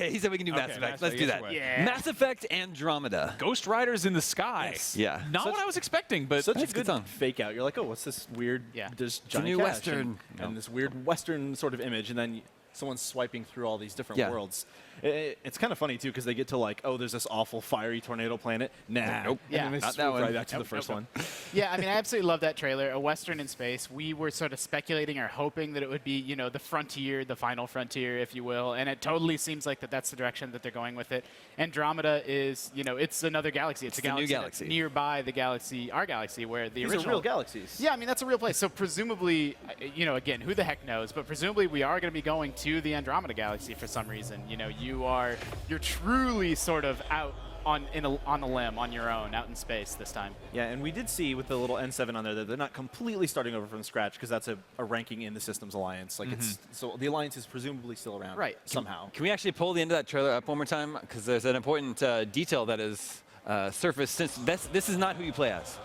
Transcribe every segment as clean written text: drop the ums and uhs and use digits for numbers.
Okay, he said we can do Mass Okay, Effect. Mass Let's do Effect, that. yes, Yeah. Mass Effect Andromeda. Ghost Riders in the sky. Yes. Yeah. Not what I was expecting, but Such a That's a good good song. fake out. You're like, oh, what's this weird? Yeah. There's a Johnny new Cash Western. and this weird Western sort of image, and then someone's swiping through all these different Yeah. worlds. It's kind of funny too because they get to like, oh, there's this awful fiery tornado planet. Nah, Nope. Yeah. And then they Not that swoop one. right back to Nope, the first nope, one. Yeah, I mean, I absolutely love that trailer. A Western in space. We were sort of speculating or hoping that it would be, you know, the frontier, the final frontier, if you will. And it totally seems like that's the direction that they're going with it. Andromeda is, you know, it's another galaxy. It's a the new galaxy, galaxy. that's nearby the galaxy, our galaxy, where the These original. are real galaxies. Yeah, I mean, that's a real place. So presumably, you know, again, who the heck knows? But presumably we are going to be going to the Andromeda galaxy for some reason. You know, you're truly sort of out on the limb on your own, out in space this time. Yeah, and we did see with the little N7 on there that they're not completely starting over from scratch because that's a ranking in the Systems Alliance. Like it's so the Alliance is presumably still around, Right. Somehow. Can we actually pull the end of that trailer up one more time? Because there's an important detail that is surfaced since this is not who you play as.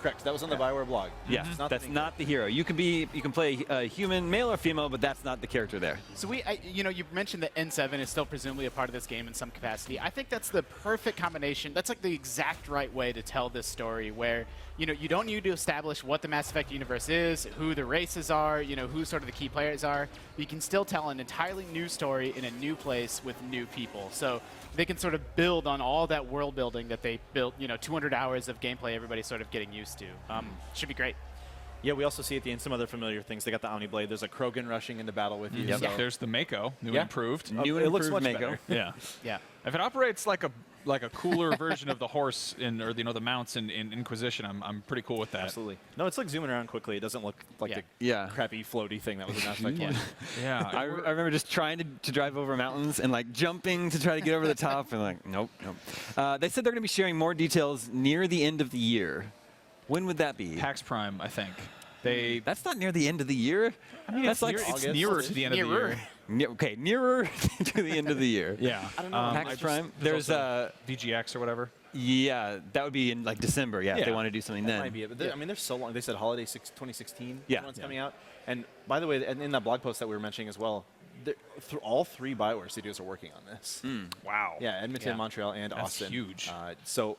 Correct. That was on the Bioware blog. Yeah, It's not that's the main not the hero. You can play a human, male or female, but that's not the character there. So you know, you mentioned that N7 is still presumably a part of this game in some capacity. I think that's the perfect combination. That's like the exact right way to tell this story where, you know, you don't need to establish what the Mass Effect universe is, who the races are, you know, who sort of the key players are. But you can still tell an entirely new story in a new place with new people. So they can sort of build on all that world building that they built, you know, 200 hours of gameplay everybody's sort of getting used to. Should be great. Yeah, we also see at the end some other familiar things. They got the Omni Blade. There's a Krogan rushing into battle with you. Yep. So. There's the Mako, new and Yeah. improved. Oh, New it and looks improved much Mako. better. Yeah. Yeah. If it operates like a cooler version of the horse or you know the mounts in Inquisition, I'm pretty cool with that. Absolutely. No, it's like zooming around quickly. It doesn't look like Yeah. the Yeah. crappy floaty thing that was in Mass Effect 1. Yeah. I remember just trying to drive over mountains and like jumping to try to get over the top and like, nope. They said they're going to be sharing more details near the end of the year. When would that be? PAX Prime, I think. That's not near the end of the year. That's like it's August. nearer to the end of the year. Okay, nearer to the end of the year. Yeah. I don't know. PAX Prime. There's There's also VGX or whatever. yeah, that would be in like December. Yeah, if they Yeah. want to do something That then. might be it. But I mean, they're so long. They said holiday 2016 Yeah. when it's coming out. And by the way, and in that blog post that we were mentioning as well, all three Bioware studios are working on this. Wow. Yeah, Edmonton, Yeah. Montreal, and That's Austin. huge. So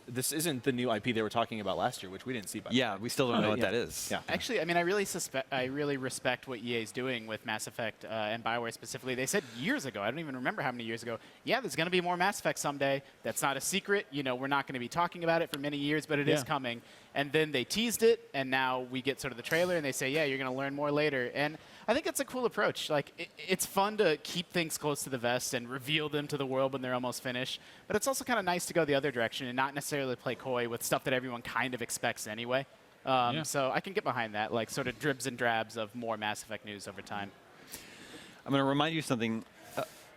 this isn't the new IP they were talking about last year, which we didn't see. By the Yeah, way. we still don't know what yeah. that is. Yeah. Actually, I mean, I really respect what EA is doing with Mass Effect and BioWare specifically. They said years ago, I don't even remember how many years ago, yeah, there's going to be more Mass Effect someday. That's not a secret. You know, we're not going to be talking about it for many years, but it is Yeah. coming. And then they teased it, and now we get sort of the trailer, and they say, yeah, you're going to learn more later. And I think that's a cool approach. Like, it's fun to keep things close to the vest and reveal them to the world when they're almost finished. But it's also kind of nice to go the other direction and not necessarily play coy with stuff that everyone kind of expects anyway. Yeah. So I can get behind that, like sort of dribs and drabs of more Mass Effect news over time. I'm going to remind you something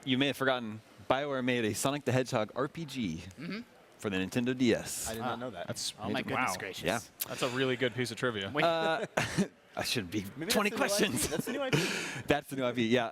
you may have forgotten. BioWare made a Sonic the Hedgehog RPG for the Nintendo DS. I did not know that. That's Oh my goodness wow. gracious. Yeah. That's a really good piece of trivia. Wait, I should be Maybe 20 that's the new IP. questions. That's the new IP. That's the new IP. Yeah.